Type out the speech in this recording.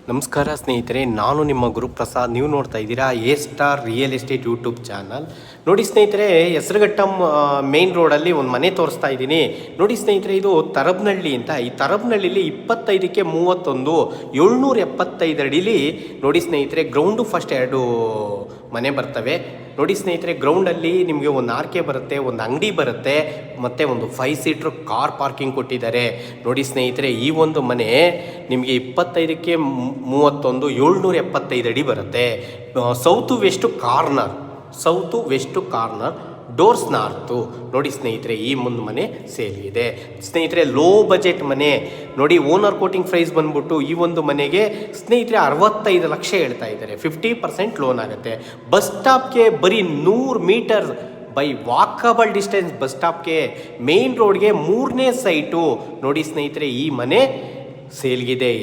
ನಮಸ್ಕಾರ ಸ್ನೇಹಿತರೆ, ನಾನು ನಿಮ್ಮ ಗುರುಪ್ರಸಾದ್. ನೀವು ನೋಡ್ತಾ ಇದ್ದೀರಾ A star real estate YouTube channel. ನೋಡಿ ಸ್ನೇಹಿತರೆ, ಹೆಸರುಘಟ್ಟ ಮೇನ್ ರೋಡಲ್ಲಿ ಒಂದು ಮನೆ ತೋರಿಸ್ತಾ ಇದ್ದೀನಿ. ನೋಡಿ ಸ್ನೇಹಿತರೆ, ಇದು ತರಬ್ನಹಳ್ಳಿ ಅಂತ. ಈ ತರಬ್ನಹಳ್ಳಿಲಿ 25ಕ್ಕೆ 31 775 ಅಡಿಲಿ ನೋಡಿ ಸ್ನೇಹಿತರೆ, ಗ್ರೌಂಡು ಫಸ್ಟ್ 2 ಮನೆ ಬರ್ತವೆ. ನೋಡಿ ಸ್ನೇಹಿತರೆ, ಗ್ರೌಂಡಲ್ಲಿ ನಿಮಗೆ ಒಂದು ಆರ್ಕೆ ಬರುತ್ತೆ, ಒಂದು ಅಂಗಡಿ ಬರುತ್ತೆ, ಮತ್ತು ಒಂದು 5 ಸೀಟ್ರ್ ಕಾರ್ ಪಾರ್ಕಿಂಗ್ ಕೊಟ್ಟಿದ್ದಾರೆ. ನೋಡಿ ಸ್ನೇಹಿತರೆ, ಈ ಒಂದು ಮನೆ ನಿಮಗೆ 25ಕ್ಕೆ 31 775 ಅಡಿ ಬರುತ್ತೆ. South west corner, doors north. ನೋಡಿ ಸ್ನೇಹಿತರೆ, ಈ ಒಂದು ಮನೆ ಸೇಲ್ಗಿದೆ. ಸ್ನೇಹಿತರೆ, ಲೋ ಬಜೆಟ್ ಮನೆ ನೋಡಿ. ಓನರ್ ಕೋಟಿಂಗ್ ಪ್ರೈಸ್ ಬಂದ್ಬಿಟ್ಟು ಈ ಒಂದು ಮನೆಗೆ ಸ್ನೇಹಿತರೆ 65 ಲಕ್ಷ ಹೇಳ್ತಾ ಇದ್ದಾರೆ. 50% ಲೋನ್ ಆಗುತ್ತೆ. ಬಸ್ ಸ್ಟಾಪ್ಗೆ ಬರೀ 100 metre by walkable distance bus ಸ್ಟಾಪ್ಗೆ, ಮೇನ್ ರೋಡ್ಗೆ 3ನೇ ಸೈಟು. ನೋಡಿ ಸ್ನೇಹಿತರೆ, ಈ ಮನೆ ಸೇಲ್ಗಿದೆ.